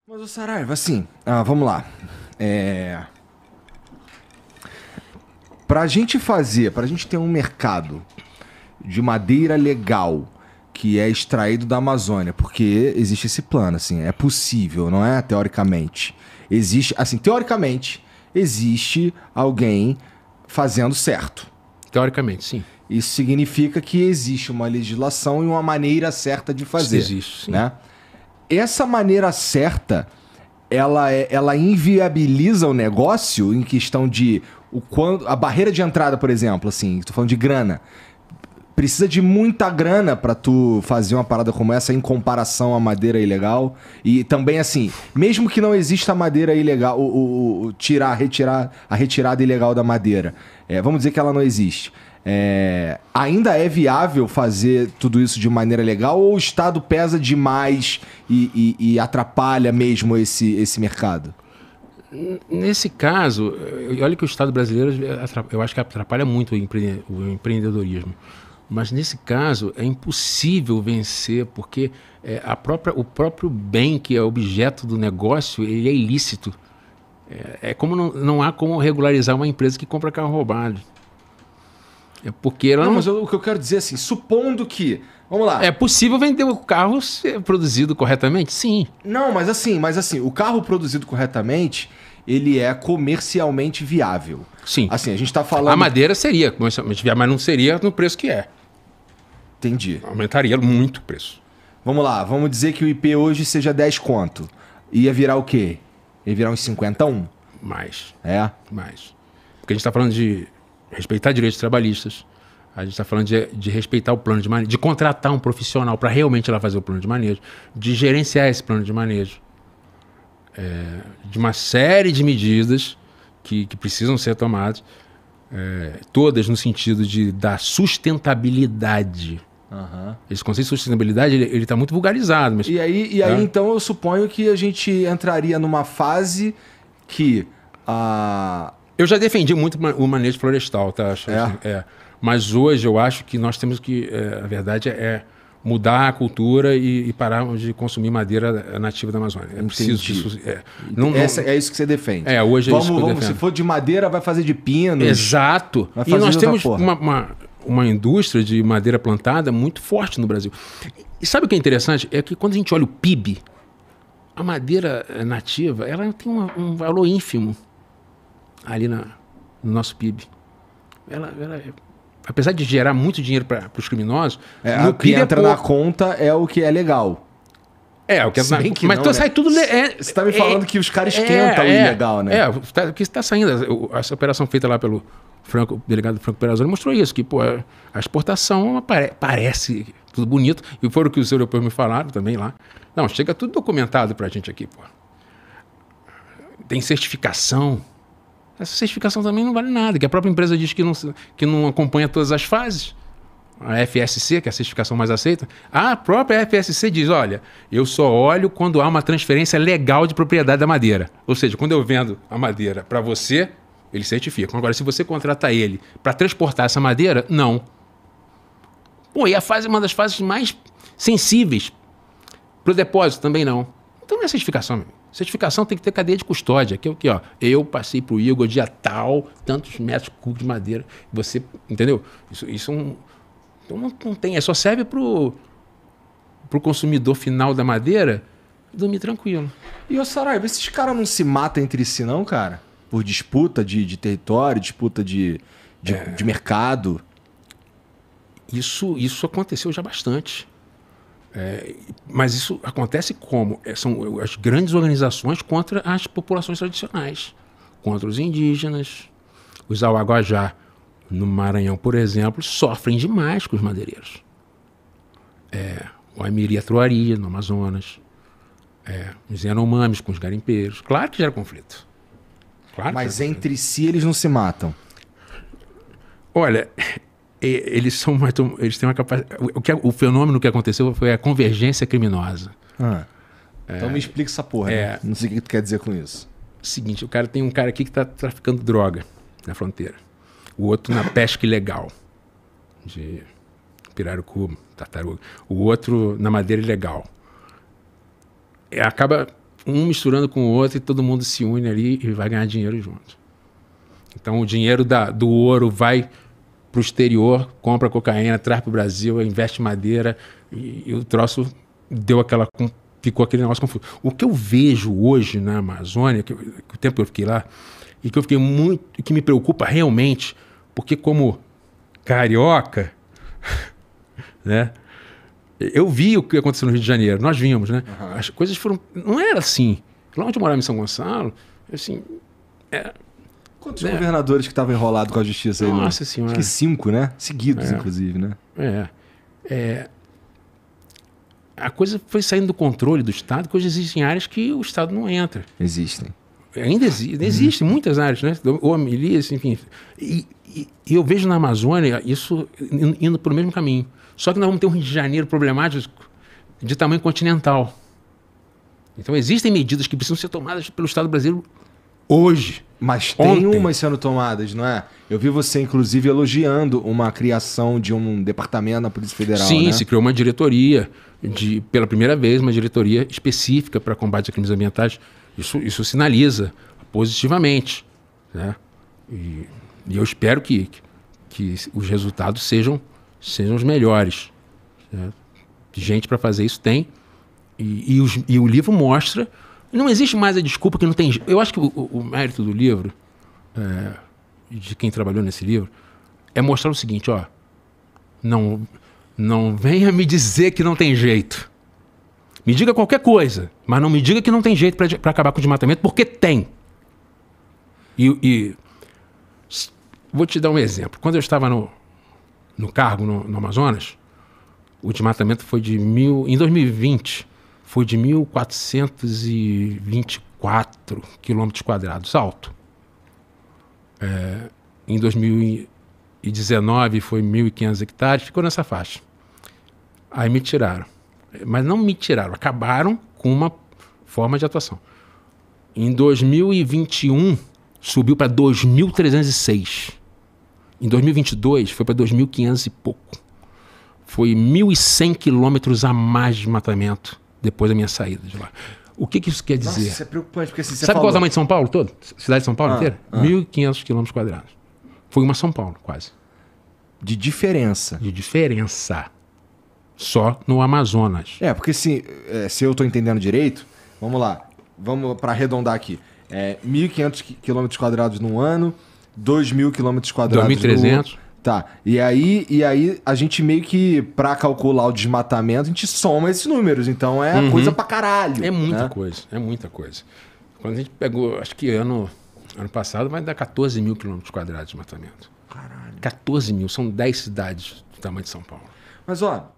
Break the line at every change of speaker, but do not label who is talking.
Mas o Saraiva, assim, vamos lá. Pra gente ter um mercado de madeira legal que é extraído da Amazônia, porque existe esse plano, assim, é possível, não é? Teoricamente. Existe, assim, teoricamente, existe alguém fazendo certo.
Teoricamente, sim.
Isso significa que existe uma legislação e uma maneira certa de fazer.
Existe, sim.
Né? Essa maneira certa, ela inviabiliza o negócio em questão de a barreira de entrada, por exemplo, assim, tô falando de grana. Precisa de muita grana pra tu fazer uma parada como essa em comparação à madeira ilegal. E também, assim, mesmo que não exista madeira ilegal, retirar a retirada ilegal da madeira, vamos dizer que ela não existe. Ainda é viável fazer tudo isso de maneira legal ou o Estado pesa demais e atrapalha mesmo esse mercado?
Nesse caso, olha que o Estado brasileiro, eu acho que atrapalha muito o empreendedorismo. Mas nesse caso é impossível vencer, porque o próprio bem que é objeto do negócio, ele é ilícito. Como não há como regularizar uma empresa que compra carro roubado. Porque ela
Não, mas o que eu quero dizer assim, supondo que... Vamos lá.
É possível vender o carro ser produzido corretamente? Sim.
Não, mas assim, o carro produzido corretamente, ele é comercialmente viável.
Sim.
Assim, a gente tá falando...
A madeira seria comercialmente viável, mas não seria no preço que é.
Entendi.
Aumentaria muito o preço.
Vamos lá, vamos dizer que o IP hoje seja 10 conto. Ia virar o quê? Ia virar uns 51?
Mais.
Mais.
Porque a gente está falando de respeitar direitos trabalhistas, a gente está falando de respeitar o plano de manejo, de contratar um profissional para realmente ela fazer o plano de manejo, de gerenciar esse plano de manejo, de uma série de medidas que precisam ser tomadas, todas no sentido da sustentabilidade.
Uhum.
Esse conceito de sustentabilidade ele está muito vulgarizado. Mas,
e aí, então, eu suponho que a gente entraria numa fase que
eu já defendi muito o manejo florestal, tá? Mas hoje eu acho que nós temos que, a verdade mudar a cultura e parar de consumir madeira nativa da Amazônia. É preciso disso.
É isso que você defende.
Hoje é isso que eu defendo.
Se for de madeira, vai fazer de pino.
Exato. E nós temos uma indústria de madeira plantada muito forte no Brasil. E sabe o que é interessante? É que quando a gente olha o PIB, a madeira nativa ela tem um valor ínfimo ali no nosso PIB. Ela apesar de gerar muito dinheiro para os criminosos,
o que entra na conta é o que é legal.
O que é mas
não,
sai tudo...
Você está me falando que os caras esquentam o ilegal, né?
O que está saindo... Essa operação feita lá pelo delegado Franco Perazzoli mostrou isso, que a exportação parece tudo bonito, e foi o que os europeus me falaram também lá. Não, chega tudo documentado para a gente aqui, Tem certificação. Essa certificação também não vale nada, que a própria empresa diz que não acompanha todas as fases. A FSC, que é a certificação mais aceita, a própria FSC diz, olha, eu só olho quando há uma transferência legal de propriedade da madeira. Ou seja, quando eu vendo a madeira para você, eles certificam. Agora, se você contratar ele para transportar essa madeira, não. E uma das fases mais sensíveis para o depósito também não. Então não é certificação, meu. Certificação tem que ter cadeia de custódia, que é o que, eu passei pro Igor dia tal, tantos metros cúbicos de madeira, você, entendeu? Isso então não tem, só serve pro consumidor final da madeira dormir tranquilo.
E o Saraiva, esses caras não se matam entre si não, cara? Por disputa de território, disputa de mercado?
Isso aconteceu já bastante. Mas isso acontece como? São as grandes organizações contra as populações tradicionais, contra os indígenas. Os Auaguajá, no Maranhão, por exemplo, sofrem demais com os madeireiros. O Aimiri Atruari, no Amazonas. Os Yanomamis com os garimpeiros. Claro que gera conflito.
Mas entre si eles não se matam?
Olha... Eles têm uma capacidade... O fenômeno que aconteceu foi a convergência criminosa.
Então me explica essa porra. Né? Não sei o que tu quer dizer com isso.
Seguinte, tem um cara aqui que está traficando droga na fronteira. O outro na pesca ilegal de pirarucu, tartaruga. O outro na madeira ilegal. Acaba um misturando com o outro e todo mundo se une ali e vai ganhar dinheiro junto. Então o dinheiro do ouro vai para o exterior, compra cocaína, traz para o Brasil, investe em madeira e o troço ficou aquele negócio confuso. O que eu vejo hoje na Amazônia, que o tempo que eu fiquei lá, e que eu fiquei muito, que me preocupa realmente, porque como carioca, né? Eu vi o que aconteceu no Rio de Janeiro, nós vimos, né? Uhum. As coisas foram... Não era assim. Lá onde eu morava em São Gonçalo, assim...
Quantos governadores que estavam enrolados com a justiça aí?
Nossa Senhora.
Acho que 5, né? Seguidos, inclusive, né?
A coisa foi saindo do controle do Estado, que hoje existem áreas que o Estado não entra.
Existem.
Ainda existem muitas áreas, né? Ou a milícia, enfim. E eu vejo na Amazônia isso indo para o mesmo caminho. Só que nós vamos ter um Rio de Janeiro problemático de tamanho continental. Então existem medidas que precisam ser tomadas pelo Estado brasileiro hoje.
Mas tem umas sendo tomadas, não é? Eu vi você, inclusive, elogiando uma criação de um departamento na Polícia Federal,
Sim,
né?
se criou uma diretoria, pela primeira vez, uma diretoria específica para combate a crimes ambientais. Isso sinaliza positivamente, né? E eu espero que os resultados sejam os melhores. Né? Gente para fazer isso tem. E o livro mostra... Não existe mais a desculpa que não tem... Eu acho que o mérito do livro, de quem trabalhou nesse livro, é mostrar o seguinte, ó, não venha me dizer que não tem jeito. Me diga qualquer coisa, mas não me diga que não tem jeito para acabar com o desmatamento, porque tem. E vou te dar um exemplo. Quando eu estava no cargo no Amazonas, o desmatamento foi em 2020... foi de 1.424 quilômetros quadrados, alto. Em 2019 foi 1.500 hectares, ficou nessa faixa. Aí me tiraram. Mas não me tiraram, acabaram com uma forma de atuação. Em 2021, subiu para 2.306. Em 2022, foi para 2.500 e pouco. Foi 1.100 quilômetros a mais de desmatamento depois da minha saída de lá. O que isso quer dizer?
Nossa, isso é preocupante, porque assim, você
Sabe
falou...
qual é o tamanho de São Paulo todo? Cidade de São Paulo inteira? 1.500 quilômetros quadrados. Foi uma São Paulo, quase.
De diferença.
De diferença. Só no Amazonas.
Porque se eu estou entendendo direito, vamos lá, vamos para arredondar aqui. 1.500 quilômetros quadrados no ano, 2.000 quilômetros quadrados
2.300.
Tá, e aí a gente meio que, pra calcular o desmatamento, a gente soma esses números, então coisa pra caralho.
É muita coisa, é muita coisa. Quando a gente pegou, acho que ano passado vai dar 14.000 quilômetros quadrados de desmatamento.
Caralho.
14.000, são 10 cidades do tamanho de São Paulo.
Mas ó...